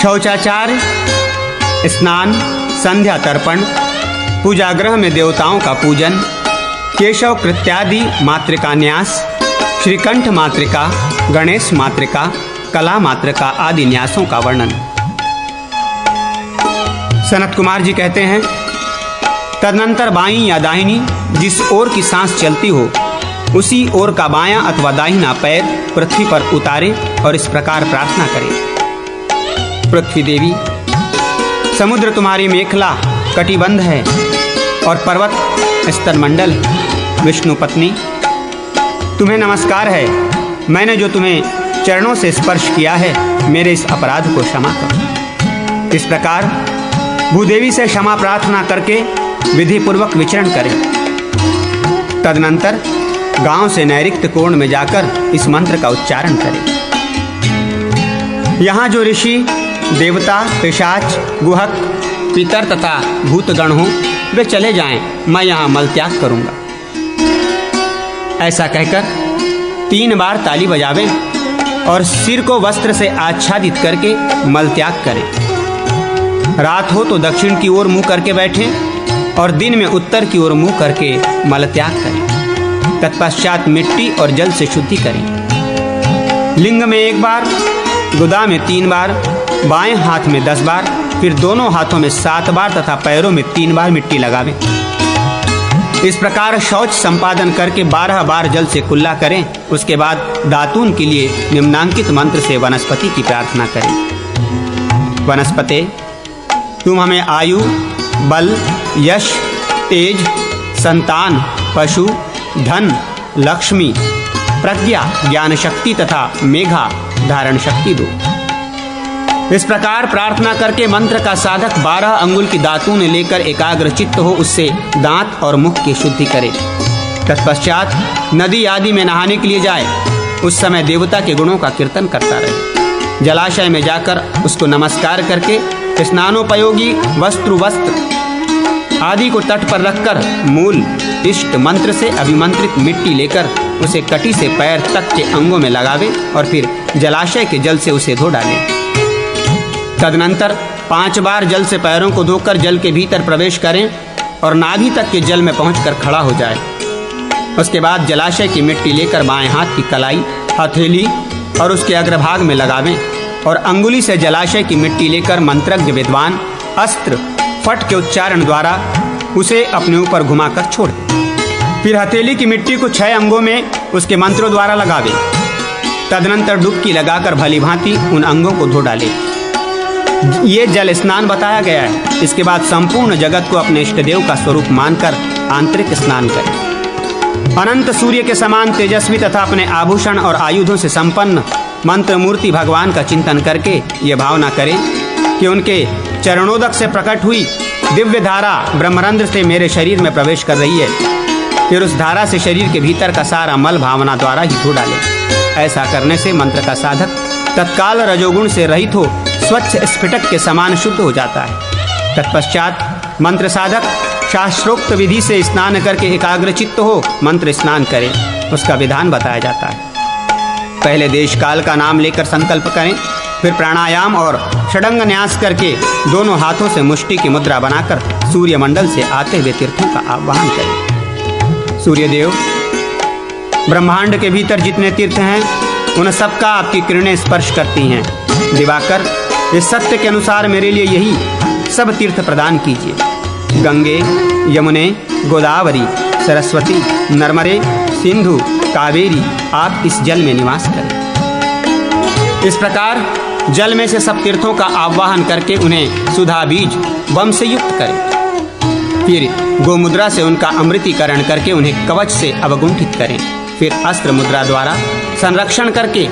शौचाचार्य, स्नान, संध्या तर्पण, पूजागृह में देवताओं का पूजन, केशव कृत्यादि मातृका न्यास, श्रीकंठ मातृका, गणेश मातृका, कला मातृका आदि न्यासों का वर्णन। सनत कुमार जी कहते हैं, तदनंतर बाईं या दाहिनी जिस ओर की सांस चलती हो उसी ओर का बायां अथवा दाहिना पैर पृथ्वी पर उतारे और इस प्रकार प्रार्थना करें। पृथ्वी देवी, समुद्र तुम्हारी मेखला कटिबंध है और पर्वत स्तनमंडल है। विष्णु पत्नी, तुम्हें नमस्कार है, मैंने जो तुम्हें चरणों से स्पर्श किया है, मेरे इस अपराध को क्षमा करो। इस प्रकार भूदेवी से क्षमा प्रार्थना करके विधि पूर्वक विचरण करें। तदनंतर गांव से नैऋत्य कोण में जाकर इस मंत्र का उच्चारण करें। यहाँ जो ऋषि, देवता, पिशाच, गुहक, पितर तथा भूतगण हो वे चले जाएं, मैं यहाँ मल त्याग करूँगा। ऐसा कहकर 3 बार ताली बजावें और सिर को वस्त्र से आच्छादित करके मल त्याग करें। रात हो तो दक्षिण की ओर मुंह करके बैठें और दिन में उत्तर की ओर मुंह करके मल त्याग करें। तत्पश्चात मिट्टी और जल से शुद्धि करें। लिंग में 1 बार, गुदा में 3 बार, बाएं हाथ में 10 बार, फिर दोनों हाथों में 7 बार तथा पैरों में 3 बार मिट्टी लगावें। इस प्रकार शौच संपादन करके 12 बार जल से कुल्ला करें। उसके बाद दातून के लिए निम्नांकित मंत्र से वनस्पति की प्रार्थना करें। वनस्पते, तुम हमें आयु, बल, यश, तेज, संतान, पशु, धन, लक्ष्मी, प्रज्ञा, ज्ञान शक्ति तथा मेघा धारण शक्ति दो। इस प्रकार प्रार्थना करके मंत्र का साधक 12 अंगुल की दातून लेकर एकाग्र चित्त हो उससे दांत और मुख की शुद्धि करे। तत्पश्चात नदी आदि में नहाने के लिए जाए। उस समय देवता के गुणों का कीर्तन करता रहे। जलाशय में जाकर उसको नमस्कार करके स्नानोपयोगी वस्त्र आदि को तट पर रखकर मूल इष्ट मंत्र से अभिमंत्रित मिट्टी लेकर उसे कटी से पैर तक के अंगों में लगावे और फिर जलाशय के जल से उसे धो डाले। तदनंतर 5 बार जल से पैरों को धोकर जल के भीतर प्रवेश करें और नाभि तक के जल में पहुंचकर खड़ा हो जाए। उसके बाद जलाशय की मिट्टी लेकर बाएं हाथ की कलाई, हथेली और उसके अग्रभाग में लगावें और अंगुली से जलाशय की मिट्टी लेकर मंत्रज्ञ विद्वान अस्त्र फट के उच्चारण द्वारा उसे अपने ऊपर घुमाकर छोड़ दें। फिर हथेली की मिट्टी को 6 अंगों में उसके मंत्रों द्वारा लगावे। तदनंतर डुबकी लगाकर भली भांति उन अंगों को धो डाले। ये जल स्नान बताया गया है। इसके बाद संपूर्ण जगत को अपने इष्टदेव का स्वरूप मानकर आंतरिक स्नान करें। अनंत सूर्य के समान तेजस्वी तथा अपने आभूषण और आयुधों से संपन्न मंत्र मूर्ति भगवान का चिंतन करके ये भावना करें कि उनके चरणोदक से प्रकट हुई दिव्य धारा ब्रह्मरंध्र से मेरे शरीर में प्रवेश कर रही है। फिर उस धारा से शरीर के भीतर का सारा मल भावना द्वारा ही धो डाले। ऐसा करने से मंत्र का साधक तत्काल रजोगुण से रहित हो स्वच्छ स्फटिक के समान शुद्ध हो जाता है। तत्पश्चात मंत्र साधक शास्त्रोक्त विधि से स्नान करके एकाग्र चित्त हो मंत्र स्नान करे। उसका विधान बताया जाता है। पहले देश काल का नाम लेकर संकल्प करें, फिर प्राणायाम और षडंग न्यास करके दोनों हाथों से मुष्टि की मुद्रा बनाकर सूर्य मंडल से आते हुए तीर्थों का आह्वान करें। सूर्यदेव, ब्रह्मांड के भीतर जितने तीर्थ हैं उन सबका आपकी किरणें स्पर्श करती हैं। दिवाकर, इस सत्य के अनुसार मेरे लिए यही सब तीर्थ प्रदान कीजिए। गंगे, यमुने, गोदावरी, सरस्वती, नर्मदे, सिंधु, कावेरी, आप इस जल में निवास करें। इस प्रकार जल में से सब तीर्थों का आवाहन करके उन्हें सुधा बीज वम से युक्त करें। फिर गोमुद्रा से उनका अमृतीकरण करके उन्हें कवच से अवगुंठित करें। फिर अस्त्र मुद्रा द्वारा संरक्षण करके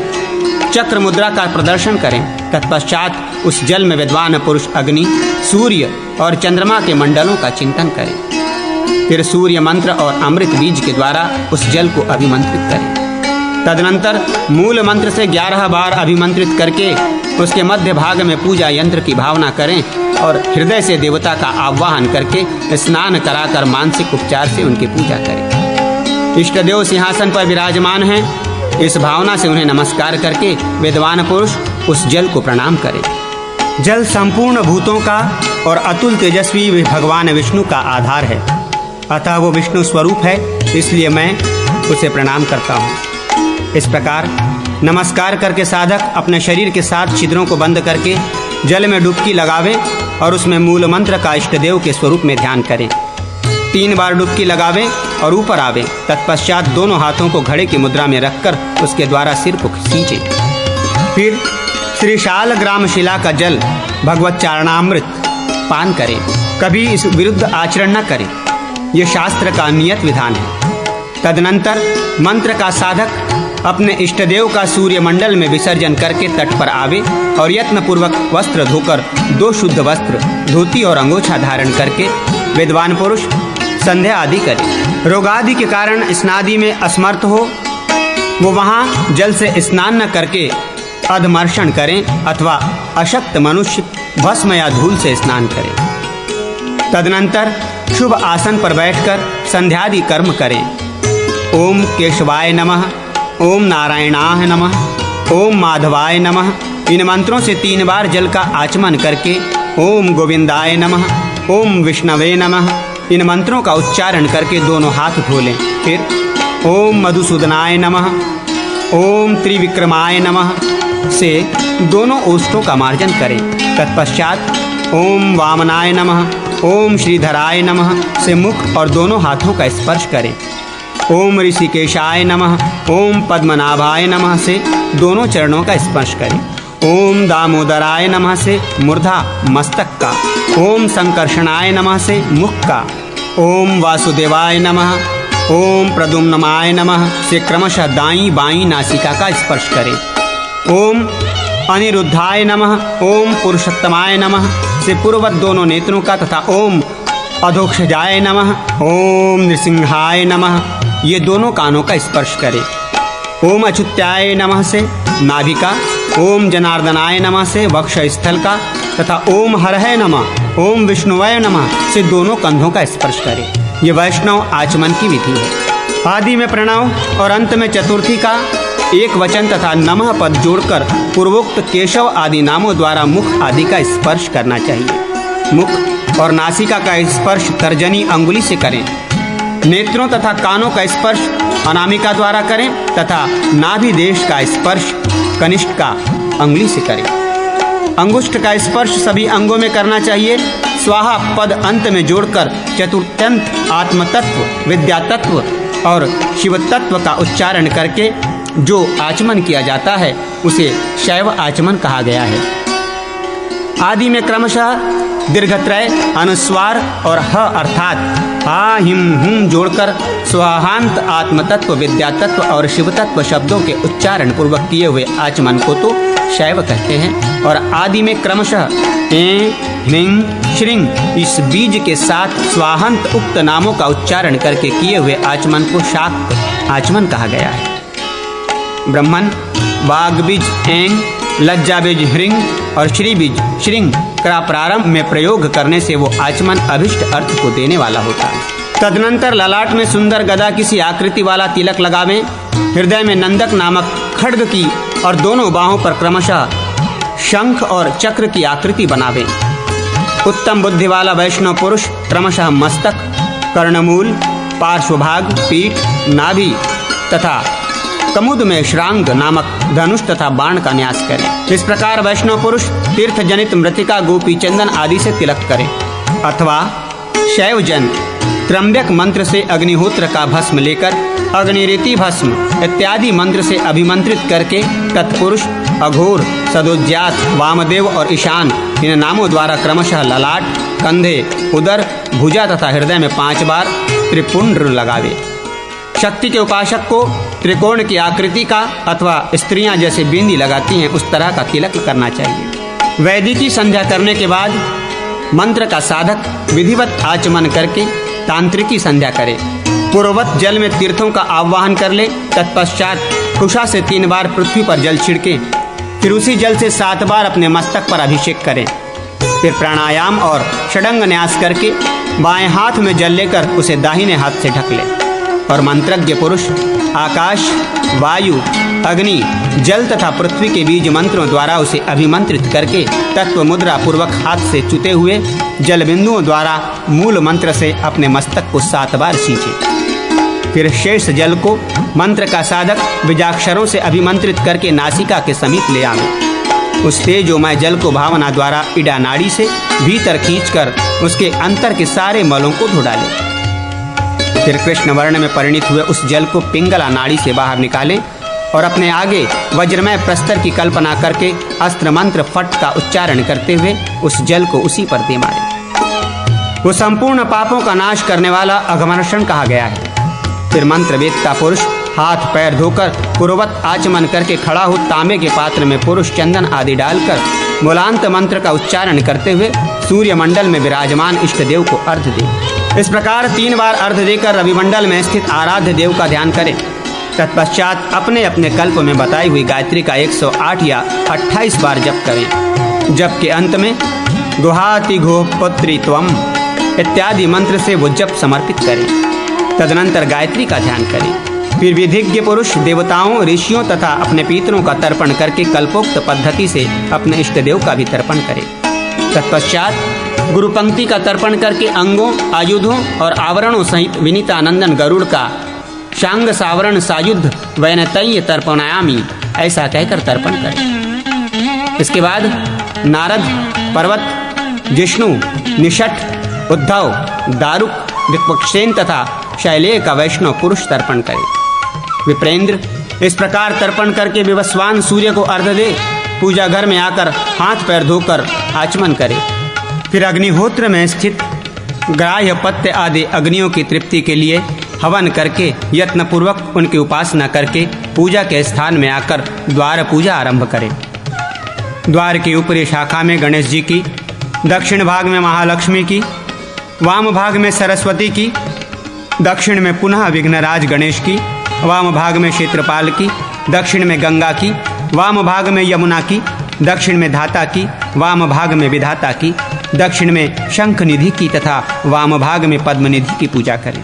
चक्र मुद्रा का प्रदर्शन करें। तत्पश्चात उस जल में विद्वान पुरुष अग्नि, सूर्य और चंद्रमा के मंडलों का चिंतन करें। फिर सूर्य मंत्र और अमृत बीज के द्वारा उस जल को अभिमंत्रित करें। तदनंतर मूल मंत्र से 11 बार अभिमंत्रित करके उसके मध्य भाग में पूजा यंत्र की भावना करें और हृदय से देवता का आह्वान करके स्नान कराकर मानसिक उपचार से उनकी पूजा करें। इष्टदेव सिंहासन पर विराजमान हैं। इस भावना से उन्हें नमस्कार करके विद्वान पुरुष उस जल को प्रणाम करें। जल संपूर्ण भूतों का और अतुल तेजस्वी भगवान विष्णु का आधार है, अतः वो विष्णु स्वरूप है, इसलिए मैं उसे प्रणाम करता हूँ। इस प्रकार नमस्कार करके साधक अपने शरीर के 7 छिद्रों को बंद करके जल में डुबकी लगावे और उसमें मूल मंत्र का इष्टदेव के स्वरूप में ध्यान करें। 3 बार डुबकी लगावे और ऊपर आवे। तत्पश्चात दोनों हाथों को घड़े की मुद्रा में रखकर उसके द्वारा सिर को खींचे। फिर श्री शालग्राम शिला का जल भगवत चारणामृत पान करें। कभी इस विरुद्ध आचरण न करें, यह शास्त्र का नियत विधान है। तदनंतर मंत्र का साधक अपने इष्टदेव का सूर्यमंडल में विसर्जन करके तट पर आवे और यत्नपूर्वक वस्त्र धोकर 2 शुद्ध वस्त्र, धोती और अंगोछा धारण करके विद्वान पुरुष संध्या आदि करे। रोगादि के कारण स्नादि में असमर्थ हो वो वहाँ जल से स्नान न करके अधमर्षण करें अथवा अशक्त मनुष्य भस्म या धूल से स्नान करें। तदनंतर शुभ आसन पर बैठकर संध्यादि कर्म करें। ओम केशवाय नमः, ओम नारायणाय नमः, ओम माधवाय नमः। इन मंत्रों से 3 बार जल का आचमन करके ओम गोविंदाय नमः, ओम विष्णवे नमः इन मंत्रों का उच्चारण करके दोनों हाथ धो लें। फिर ओम मधुसूदनाय नमः, ओम त्रिविक्रमाय नमः से दोनों ओष्ठों का मार्जन करें। तत्पश्चात ओम वामनाय नमः, ओम श्रीधराय नमः से मुख और दोनों हाथों का स्पर्श करें। ओम ऋषिकेशाय नमः, ओम पद्मनाभाय नमः से दोनों चरणों का स्पर्श करें। ओम दामोदराय नमः से मूर्धा मस्तक का, ओम संकर्षणाय नमः से मुख का, ओम वासुदेवाय नमः, ओम प्रद्युम्नाय नमः से क्रमशः दाईं बाईं नासिका का स्पर्श करें। ओम अनिरुद्धाय नमः, ओम पुरुषोत्तमाय नमः से पूर्ववत दोनों नेत्रों का तथा ओम अधोक्षजाय नमः, ओम नृसिंहाय नमः ये दोनों कानों का स्पर्श करें। ओम अच्युत्याय नमः से नाभिका, ओम जनार्दनाय नमः से वक्ष स्थल का तथा ओम हरहय नमः, ओम विष्णुवय नमः से दोनों कंधों का स्पर्श करें। ये वैष्णव आचमन की विधि है। आदि में प्रणव और अंत में चतुर्थी का एक वचन तथा नमः पद जोड़कर पूर्वोक्त केशव आदि नामों द्वारा मुख आदि का स्पर्श करना चाहिए। मुख और नासिका का स्पर्श तर्जनी अंगुली से करें। नेत्रों तथा कानों का स्पर्श अनामिका द्वारा करें तथा नाभि देश का स्पर्श कनिष्ठ का अंगुली से करें। अंगुष्ठ का स्पर्श सभी अंगों में करना चाहिए। स्वाहा पद अंत में जोड़कर चतुर्थ्यंत आत्मतत्व, विद्या तत्व और शिव तत्व का उच्चारण करके जो आचमन किया जाता है उसे शैव आचमन कहा गया है। आदि में क्रमशः दीर्घत्रय, अनुस्वार और ह अर्थात आ हिम हुम जोड़कर स्वाहांत आत्मतत्व, विद्या तत्व और शिव तत्व शब्दों के उच्चारण पूर्वक किए हुए आचमन को तो शैव कहते हैं। और आदि में क्रमशः ए ह्रीं श्रीं इस बीज के साथ स्वाहांत उक्त नामों का उच्चारण करके किए हुए आचमन को शाक्त आचमन कहा गया है। ब्रह्मन, वाग बीज एंग, लज्जा बीज ह्रीं और श्री बीज श्रीं का प्रारंभ में प्रयोग करने से वो आचमन अभिष्ट अर्थ को देने वाला होता है। तदनंतर ललाट में सुंदर गदा किसी आकृति वाला तिलक लगावें। हृदय में नंदक नामक खड्ग की और दोनों बाहों पर क्रमशः शंख और चक्र की आकृति बनावें। उत्तम बुद्धि वाला वैष्णव पुरुष क्रमशः मस्तक, कर्णमूल, पार्श्वभाग, पीठ, नाभि तथा कमुद में श्रांग नामक धनुष तथा बाण का न्यास करें। इस प्रकार वैष्णव पुरुष तीर्थ जनित मृतिका, गोपी चंदन आदि से तिलक करें अथवा शैव जन त्र्यंबक मंत्र से अग्निहोत्र का भस्म लेकर अग्निरीति भस्म इत्यादि मंत्र से अभिमंत्रित करके तत्पुरुष, अघोर, सदोज्जात, वामदेव और ईशान इन नामों द्वारा क्रमशः ललाट, कंधे, उदर, भुजा तथा हृदय में 5 बार त्रिपुंड लगावे। शक्ति के उपासक को त्रिकोण की आकृति का अथवा स्त्रियां जैसे बिंदी लगाती हैं उस तरह का तिलक करना चाहिए। वैदिकी संध्या करने के बाद मंत्र का साधक विधिवत आचमन करके तांत्रिकी संध्या करे। पूर्ववत जल में तीर्थों का आवाहन कर ले। तत्पश्चात कुशा से 3 बार पृथ्वी पर जल छिड़के, फिर उसी जल से 7 बार अपने मस्तक पर अभिषेक करें। फिर प्राणायाम और षडंग न्यास करके बाएं हाथ में जल लेकर उसे दाहिने हाथ से ढक ले और मंत्रज्ञ पुरुष आकाश, वायु, अग्नि, जल तथा पृथ्वी के बीज मंत्रों द्वारा उसे अभिमंत्रित करके तत्व मुद्रा पूर्वक हाथ से चुते हुए जल बिंदुओं द्वारा मूल मंत्र से अपने मस्तक को 7 बार सींचे। फिर शेष जल को मंत्र का साधक बीजाक्षरों से अभिमंत्रित करके नासिका के समीप ले आवे। उस तेजोमय जल को भावना द्वारा इड़ा नाड़ी से भीतर खींचकर उसके अंतर के सारे मलों को धो डाले। फिर कृष्ण वर्ण में परिणित हुए उस जल को पिंगला नाड़ी से बाहर निकाले और अपने आगे वज्रमय प्रस्तर की कल्पना करके अस्त्र मंत्र फट का उच्चारण करते हुए उस जल को उसी पर दे मारे। वो संपूर्ण पापों का नाश करने वाला अघमर्षण कहा गया है। फिर मंत्र वेदता पुरुष हाथ पैर धोकर पूर्ववत आचमन करके खड़ा हो तांबे के पात्र में पुरुष चंदन आदि डालकर मूलांत मंत्र का उच्चारण करते हुए सूर्य मंडल में विराजमान इष्ट देव को अर्घ्य दे। इस प्रकार 3 बार अर्घ्य देकर रविमंडल में स्थित आराध्य देव का ध्यान करें। तत्पश्चात अपने अपने कल्प में बताई हुई गायत्री का 108 या 28 बार जप करें। जप के अंत में गुहाति गुह पुत्री त्वम इत्यादि मंत्र से वो जप समर्पित करें। तदनंतर गायत्री का ध्यान करें। फिर विधिज्ञ पुरुष देवताओं, ऋषियों तथा अपने पितरों का तर्पण करके कल्पोक्त पद्धति से अपने इष्ट देव का भी तर्पण करें। तत्पश्चात गुरु पंक्ति का तर्पण करके अंगों, आयुधों और आवरणों सहित विनीतानंदन गरुड़ का शांग सावरण सायुध वैनतय्य तर्पणायामी ऐसा कहकर तर्पण करें। इसके बाद नारद, पर्वत, जिष्णु, निषठ, उद्धव, दारुक, विपक्षसेन तथा शैलेय का वैष्णव पुरुष तर्पण करे। विप्रेंद्र इस प्रकार तर्पण करके विवस्वान सूर्य को अर्घ्य दे पूजा घर में आकर हाथ पैर धोकर आचमन करे। फिर अग्निहोत्र में स्थित ग्राह्य पत्य आदि अग्नियों की तृप्ति के लिए हवन करके यत्नपूर्वक उनकी उपासना करके पूजा के स्थान में आकर द्वार पूजा आरंभ करे। द्वार की ऊपरी शाखा में गणेश जी की, दक्षिण भाग में महालक्ष्मी की, वाम भाग में सरस्वती की, दक्षिण में पुनः विघ्नराज गणेश की, वाम भाग में क्षेत्रपाल की, दक्षिण में गंगा की, वाम भाग में यमुना की, दक्षिण में धाता की, वाम भाग में विधाता की, दक्षिण में शंख निधि की तथा वाम भाग में पद्म निधि की पूजा करें।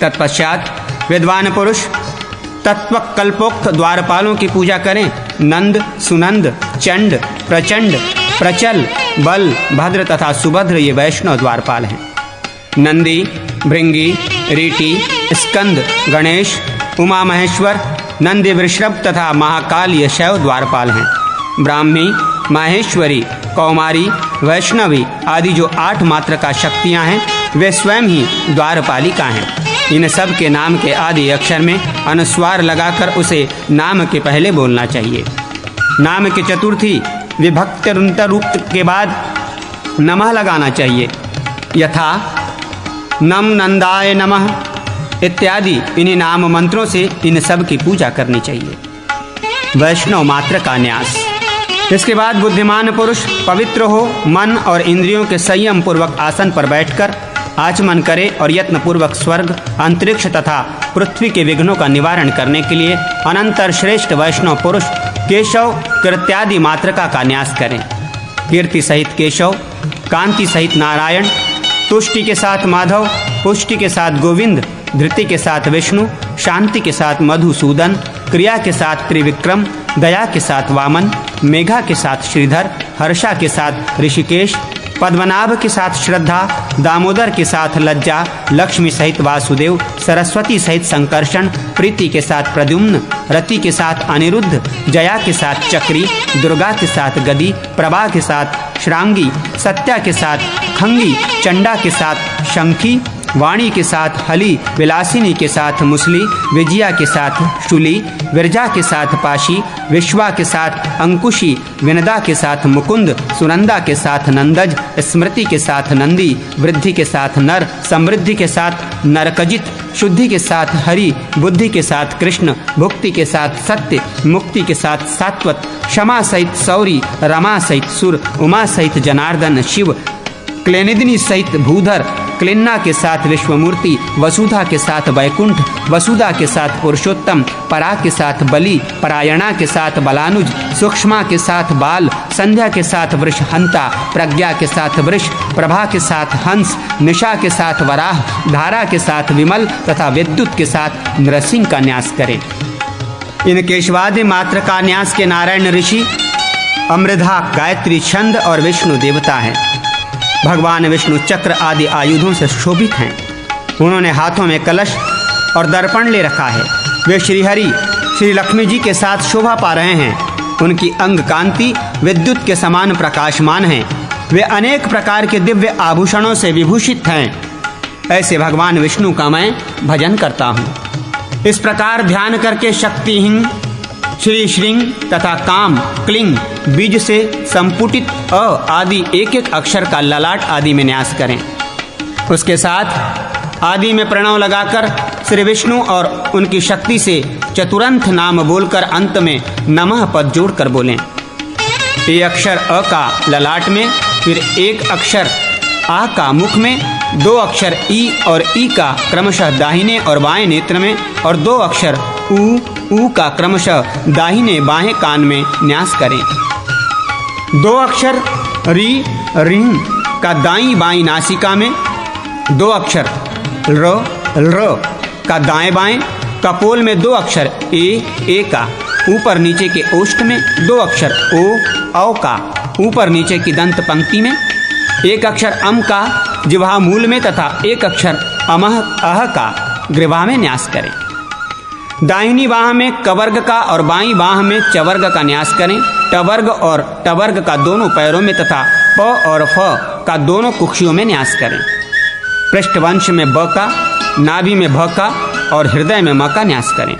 तत्पश्चात विद्वान पुरुष तत्वकल्पोक्त द्वारपालों की पूजा करें। नंद, सुनंद, चंड, प्रचंड, प्रचल, बल, भद्र तथा सुभद्र ये वैष्णव द्वारपाल हैं। नंदी, भृंगी, रीटी, स्कंद, गणेश, उमा महेश्वर, नंदी वृषभ तथा महाकाल ये शैव द्वारपाल हैं। ब्राह्मी, माहेश्वरी, कौमारी, वैष्णवी आदि जो 8 मात्र का शक्तियां हैं वे स्वयं ही द्वारपालिका हैं। इन सब के नाम के आदि अक्षर में अनुस्वार लगाकर उसे नाम के पहले बोलना चाहिए। नाम के चतुर्थी विभक्त रूप के बाद नमः लगाना चाहिए, यथा नम नंदाय नमः इत्यादि। इन्हीं नाम मंत्रों से इन सब की पूजा करनी चाहिए। वैष्णव मात्र का न्यास। इसके बाद बुद्धिमान पुरुष पवित्र हो मन और इंद्रियों के संयम पूर्वक आसन पर बैठकर आचमन करे और यत्न पूर्वक स्वर्ग, अंतरिक्ष तथा पृथ्वी के विघ्नों का निवारण करने के लिए अनंतर श्रेष्ठ वैष्णव पुरुष केशव, कीर्त्यादि मात्रका का न्यास करें। कीर्ति सहित केशव, कांति सहित नारायण, तुष्टि के साथ माधव, पुष्टि के साथ गोविंद, धृति के साथ विष्णु, शांति के साथ मधुसूदन, क्रिया के साथ त्रिविक्रम, दया के साथ वामन, मेघा के साथ श्रीधर, हर्षा के साथ ऋषिकेश, पद्मनाभ के साथ श्रद्धा, दामोदर के साथ लज्जा, लक्ष्मी सहित वासुदेव, सरस्वती सहित संकर्षण, प्रीति के साथ प्रद्युम्न, रति के साथ अनिरुद्ध, जया के साथ चक्री, दुर्गा के साथ गदी, प्रभा के साथ श्रांगी, सत्या के साथ खंगी, चंडा के साथ शंखी, वाणी के साथ हली, विलासिनी के साथ मुसली, विजया के साथ शूली, विरजा के साथ पाशी, विश्वा के साथ अंकुशी, विनदा के साथ मुकुंद, सुनंदा के साथ नंदज, स्मृति के साथ नंदी, वृद्धि के साथ नर, समृद्धि के साथ नरकजित, शुद्धि के साथ हरि, बुद्धि के साथ कृष्ण, भुक्ति के साथ सत्य, मुक्ति के साथ सात्वत, क्षमा सहित सौरी, रमा सहित सुर, उमा सहित जनार्दन शिव, क्लेनिदिनी सहित भूधर, क्लिन्ना के साथ विश्वमूर्ति, वसुधा के साथ वैकुंठ, वसुधा के साथ पुरुषोत्तम, परा के साथ बलि, परायणा के साथ बलानुज, सूक्ष्मा के साथ बाल, संध्या के साथ वृषहंता, प्रज्ञा के साथ वृष, प्रभा के साथ हंस, निशा के साथ वराह, धारा के साथ विमल तथा विद्युत के साथ नृसिंह का न्यास करें। इन केशवादि मात्र का न्यास के नारायण ऋषि अमृधा, गायत्री छंद और विष्णु देवता हैं। भगवान विष्णु चक्र आदि आयुधों से शोभित हैं। उन्होंने हाथों में कलश और दर्पण ले रखा है। वे श्रीहरि श्री लक्ष्मी जी के साथ शोभा पा रहे हैं। उनकी अंग कांति विद्युत के समान प्रकाशमान है। वे अनेक प्रकार के दिव्य आभूषणों से विभूषित हैं। ऐसे भगवान विष्णु का मैं भजन करता हूँ। इस प्रकार ध्यान करके शक्तिहीन, श्री श्रीं तथा काम, क्लिंग बीज से संपुटित अ आदि एक एक अक्षर का ललाट आदि में न्यास करें। उसके साथ आदि में प्रणव लगाकर श्री विष्णु और उनकी शक्ति से चतुरंथ नाम बोलकर अंत में नमः पद जोड़कर बोलें। एक अक्षर अ का ललाट में, फिर एक अक्षर आ का मुख में, दो अक्षर ई और ई का क्रमशः दाहिने और बाएं नेत्र में और दो अक्षर ऊ का क्रमशः दाहिने बाएं कान में न्यास करें। दो अक्षर री रिंग का दाईं बाईं नासिका में, दो अक्षर र का दाएं बाएं कपोल में, दो अक्षर ए का ऊपर नीचे के ओष्ठ में, दो अक्षर औ का ऊपर नीचे की दंत पंक्ति में, एक अक्षर अम का जिह्वा मूल में तथा एक अक्षर अमह अह का ग्रीवा में न्यास करें। दाहिनी बाह में कवर्ग का और बाईं बाह में चवर्ग का न्यास करें। टवर्ग और टवर्ग का दोनों पैरों में तथा प और फ का दोनों कुक्षियों में न्यास करें। पृष्ठवंश में ब का, नाभि में भ का और हृदय में म का न्यास करें।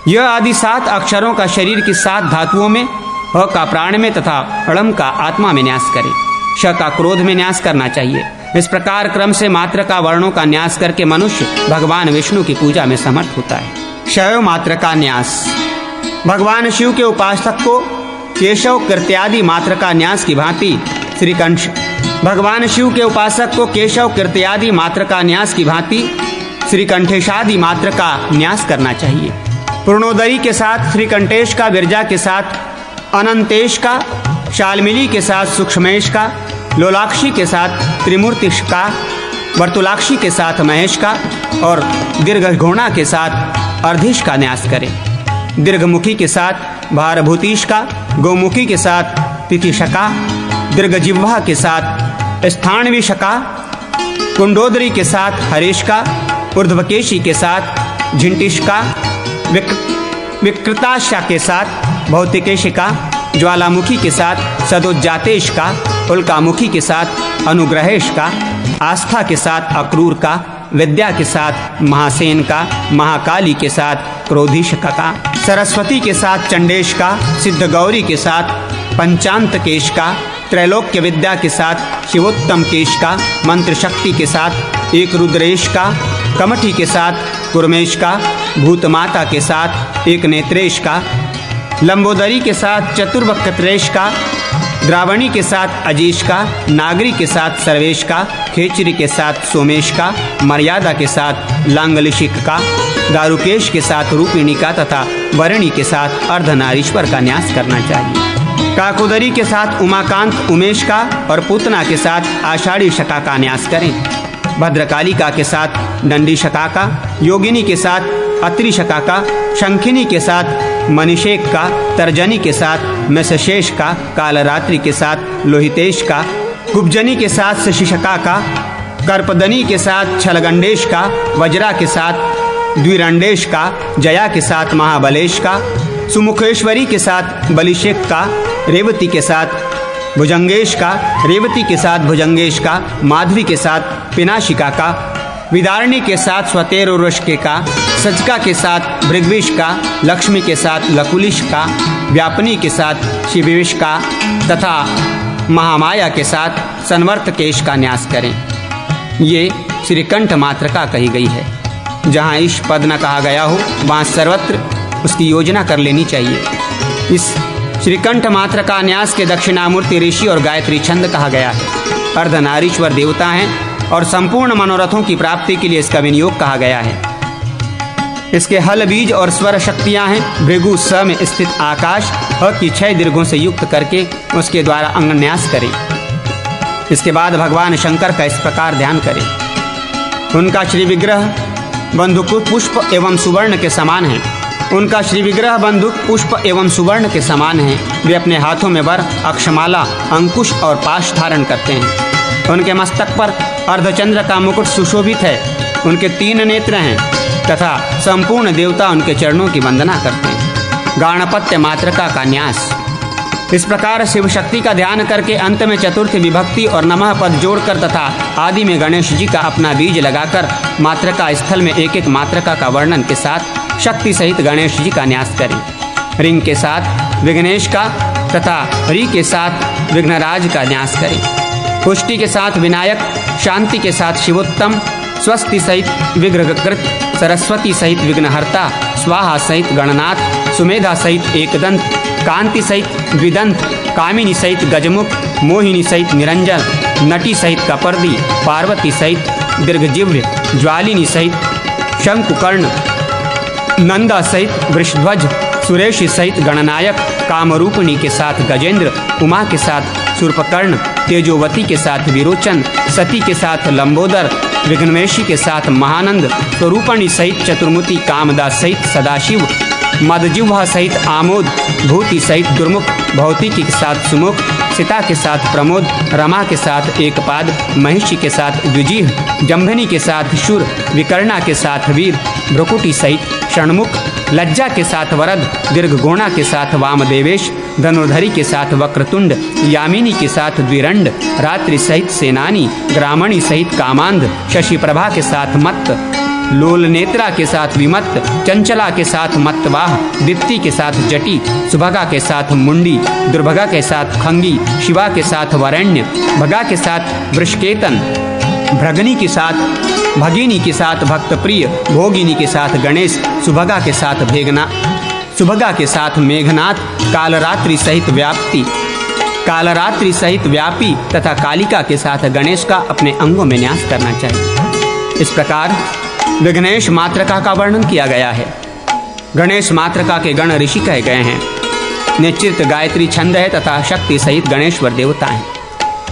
यह आदि 7 अक्षरों का शरीर की 7 धातुओं में, ह का प्राण में तथा ळम का आत्मा में न्यास करें। श का क्रोध में न्यास करना चाहिए। इस प्रकार क्रम से मात्र का वर्णों का न्यास करके मनुष्य भगवान विष्णु की पूजा में समर्थ होता है। शैव मात्र का न्यास। भगवान शिव के उपासक को केशव कृत्यादि मात्र का न्यास की भांति श्रीकंठ। भगवान शिव के उपासक को केशव कृत्यादि मात्र का न्यास की भांति श्रीकंठेशादि मात्र का न्यास करना चाहिए। पूर्णोदरी के साथ श्रीकंठेश का, विरजा के साथ अनंतेश का, शालमिली के साथ सूक्ष्मेश का, लोलाक्षी के साथ त्रिमूर्तिश का, वर्तुलाक्षी के साथ महेश का और दीर्घघोणा के साथ अर्धिश का न्यास करें। दीर्घमुखी के साथ भारभूतीश का, गौमुखी के साथ तिथिशका, दीर्घजिह्वा के साथ स्थानविशका, कुंडोदरी के साथ हरेश का, ऊर्ध्वकेशी के साथ झिंटिश का, विकृताशा के साथ भौतिकेशिका, ज्वालामुखी के साथ सदोज्जातेश का, उल्कामुखी के साथ अनुग्रहेश का, आस्था के साथ अक्रूर का, विद्या के साथ महासेन का, महाकाली के साथ क्रोधीशका का, सरस्वती के साथ चंडेश का, सिद्धगौरी के साथ पंचांतकेश का, त्रैलोक्य विद्या के साथ शिवोत्तम केश का, मंत्र शक्ति के साथ एक रुद्रेश का, कमठी के साथ कुर्मेश का, भूतमाता के साथ एक नेत्रेश का, लंबोदरी के साथ चतुर्वक्त्रेश का, द्रावणी के साथ अजीश का, नागरी के साथ सर्वेश का, खेचरी के साथ सोमेश का, मर्यादा के साथ लांगलिशिक का, दारुकेश के साथ रूपिणी का तथा वरणी के साथ अर्धनारीश्वर का न्यास करना चाहिए। काकोदरी के साथ उमाकांत उमेश का और पूतना के साथ आषाढ़ी शका का न्यास करें। भद्रकालिका के साथ दंडी शका का, योगिनी के साथ अत्रि शका का, शंखिनी के साथ मणिषेक का, तर्जनी के साथ मेषशेष का, कालरात्रि के साथ लोहितेश का, कुब्जनी के साथ शशिशका का, कर्पदनी के साथ छलगंडेश का, वज्रा के साथ द्विरंडेश का, जया के साथ महाबलेश का, सुमुखेश्वरी के साथ बलिशेक का, रेवती के साथ भुजंगेश का, रेवती के साथ भुजंगेश का, माधवी के साथ पिनाशिका का, विदारणी के साथ स्वतेरुष्के का, सचका के साथ भृगविश का, लक्ष्मी के साथ लकुलिश का, व्यापनी के साथ शिविविश का तथा महामाया के साथ संवर्तकेश का न्यास करें। ये श्रीकंठ मात्र का कही गई है। जहाँ ईश पद न कहा गया हो वहाँ सर्वत्र उसकी योजना कर लेनी चाहिए। इस श्रीकंठ मात्र का न्यास के दक्षिणामूर्ति ऋषि और गायत्री छंद कहा गया है। अर्धनारीश्वर देवता हैं और संपूर्ण मनोरथों की प्राप्ति के लिए इसका विनियोग कहा गया है। इसके हल बीज और स्वर शक्तियां हैं। भृगु स में स्थित आकाश की 6 दीर्घों से युक्त करके उसके द्वारा अंगन्यास करें। इसके बाद भगवान शंकर का इस प्रकार ध्यान करें। उनका श्री विग्रह बंदूक पुष्प एवं सुवर्ण के समान है। उनका श्री विग्रह बंदूक पुष्प एवं सुवर्ण के समान है। वे अपने हाथों में वर, अक्षमाला, अंकुश और पाश धारण करते हैं। उनके मस्तक पर अर्धचंद्र का मुकुट सुशोभित है। उनके 3 नेत्र हैं तथा संपूर्ण देवता उनके चरणों की वंदना करते हैं। गाणपत्य मात्रका का न्यास। इस प्रकार शिव शक्ति का ध्यान करके अंत में चतुर्थ विभक्ति और नमः पद जोड़कर तथा आदि में गणेश जी का अपना बीज लगाकर मात्रका स्थल में एक एक मात्रका का वर्णन के साथ शक्ति सहित गणेश जी का न्यास करें। रिंग के साथ विघ्नेश का तथा री के साथ विघ्नराज का न्यास करें। पुष्टि के साथ विनायक, शांति के साथ शिवोत्तम, स्वस्ति सहित विग्रहकृत, सरस्वती सहित विघ्नहर्ता, स्वाहा सहित गणनाथ, सुमेधा सहित एकदंत, कांति सहित द्विदंत, कामिनी सहित गजमुख, मोहिनी सहित निरंजन, नटी सहित कपर्दी, पार्वती सहित दीर्घजिह्व, ज्वालिनी सहित शंकुकर्ण, नंदा सहित वृषध्वज, सुरेशी सहित गणनायक, कामरूपिणी के साथ गजेंद्र, उमा के साथ शूर्पकर्ण, तेजोवती के साथ विरोचन, सती के साथ लंबोदर, विघ्नवेशी के साथ महानंद, स्वरूपणी सहित चतुर्मुति, कामदास सहित सदाशिव, मदजिह्वा सहित आमोद, भूति सहित दुर्मुख, भौतिकी के साथ सुमुख, सीता के साथ प्रमोद, रमा के साथ एकपाद, महिषी के साथ द्विजीह, जंभिनी के साथ शूर, विकर्णा के साथ वीर, भ्रुकुटी सहित षण्मुख, लज्जा के साथ वरद, दीर्घगोणा के साथ वामदेवेश, धनुर्धरी के साथ वक्रतुंड, यामिनी के साथ द्विरंड, रात्रि सहित सेनानी, ग्रामणी सहित कामांध, शशि प्रभा के साथ मत्त, लोल नेत्रा के साथ विमत्त, चंचला के साथ मत्तवाह, दीप्ति के साथ जटी, सुभगा के साथ मुंडी, दुर्भगा के साथ खंगी, शिवा के साथ वरेण्य, भगा के साथ वृषकेतन, भ्रगनी के साथ भगिनी के साथ भक्तप्रिय, भोगिनी के साथ गणेश, सुभगा के साथ भेगना, सुभगा के साथ मेघनाथ, कालरात्रि सहित व्याप्ति, कालरात्रि सहित व्यापी तथा कालिका के साथ गणेश का अपने अंगों में न्यास करना चाहिए। इस प्रकार विघ्नेश मात्रका का वर्णन किया गया है। गणेश मात्रका के गण ऋषि कहे गए हैं। निश्चित गायत्री छंद है तथा शक्ति सहित गणेश्वर देवता हैं।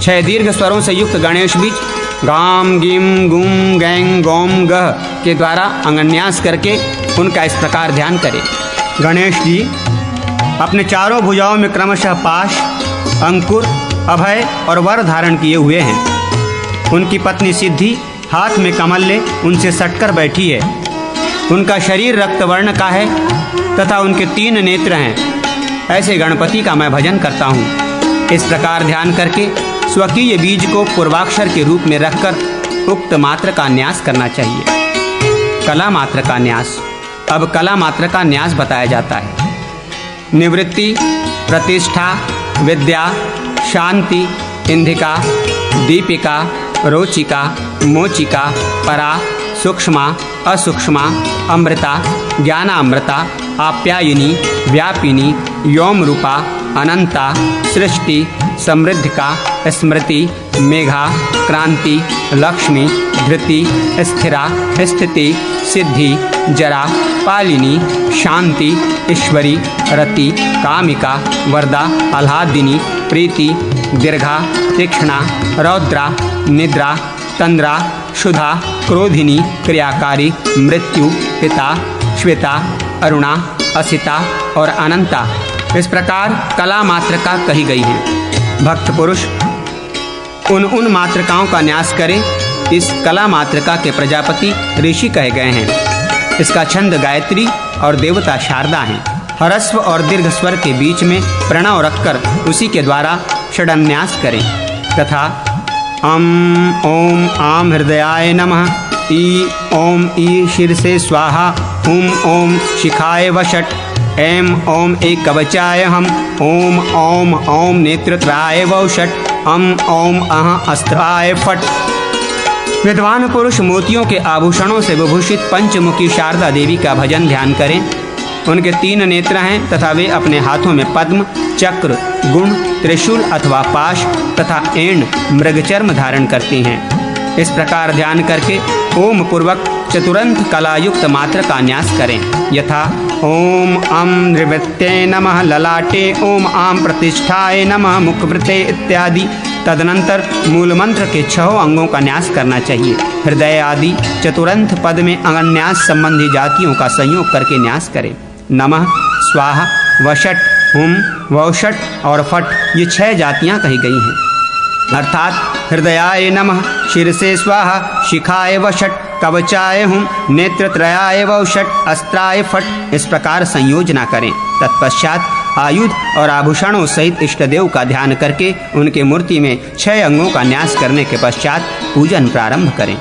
6 दीर्घ स्वरों से युक्त गणेश बीज गाम गिम गुम गैंग गौम गह के द्वारा अंगन्यास करके उनका इस प्रकार ध्यान करें। गणेश जी अपने चारों भुजाओं में क्रमशः पाश, अंकुर, अभय और वर धारण किए हुए हैं। उनकी पत्नी सिद्धि हाथ में कमल ले उनसे सटकर बैठी है। उनका शरीर रक्त वर्ण का है तथा उनके 3 नेत्र हैं। ऐसे गणपति का मैं भजन करता हूँ। इस प्रकार ध्यान करके स्वकीय बीज को पूर्वाक्षर के रूप में रखकर उक्त मात्र का न्यास करना चाहिए। कला मात्र का न्यास। अब कला मात्र का न्यास बताया जाता है। निवृत्ति, प्रतिष्ठा, विद्या, शांति, इंधिका, दीपिका, रोचिका, मोचिका, परा, सूक्ष्मा, असूक्ष्मा, अमृता, ज्ञानामृता, आप्यायिनी, व्यापिनी, योम रूपा, अनंता, सृष्टि, समृद्धिका, स्मृति, मेघा, क्रांति, लक्ष्मी, धृति, स्थिरा, स्थिति, सिद्धि, जरा, पालिनी, शांति, ईश्वरी, रति, कामिका, वरदा, आह्लादिनी, प्रीति, दीर्घा, तीक्ष्णा, रौद्रा, निद्रा, तंद्रा, शुद्धा, क्रोधिनी, क्रियाकारी, मृत्यु, पिता, श्वेता, अरुणा, असिता और अनंता। इस प्रकार कला मात्रका कही गई है। भक्त पुरुष उन मात्रकाओं का न्यास करें। इस कला मात्रका के प्रजापति ऋषि कहे गए हैं। इसका छंद गायत्री और देवता शारदा हैं। ह्रस्व और दीर्घ स्वर के बीच में प्रणव रखकर उसी के द्वारा षडन्यास करें तथा ओम आम हृदयाय नमः, ई ओम ई शीर्षे स्वाहा, ओम शिखाय वषट, ऐम ओम एक कवचाय हम, ओम नेत्रत्राय वौषट, ओम अस्त्राय फट। विद्वान पुरुष मोतियों के आभूषणों से विभूषित पंचमुखी शारदा देवी का भजन ध्यान करें। उनके 3 नेत्र हैं तथा वे अपने हाथों में पद्म, चक्र, गुण, त्रिशूल अथवा पाश तथा ऐंड, मृगचर्म धारण करती हैं। इस प्रकार ध्यान करके ओम पूर्वक चतुरंत कलायुक्त मात्र का न्यास करें। यथा ओम अम नृवृत्ते नमः ललाटे, ओम आम प्रतिष्ठाय नमः मुखवृते इत्यादि। तदनंतर मूल मंत्र के 6 अंगों का न्यास करना चाहिए। हृदय आदि चतुरंत पद में अंगन्यास संबंधी जातियों का संयोग करके न्यास करें। नमः, स्वाहा, वषट, हुम, वौषट और फट ये 6 जातियां कही गई हैं। अर्थात हृदयाय नमः, शीर्षे स्वाहा, शिखाय वषट, कवचाय हुम, नेत्रत्रयाय वौषट, अस्त्राय फट इस प्रकार संयोजना करें। तत्पश्चात आयुध और आभूषणों सहित इष्टदेव का ध्यान करके उनके मूर्ति में 6 अंगों का न्यास करने के पश्चात पूजन प्रारंभ करें।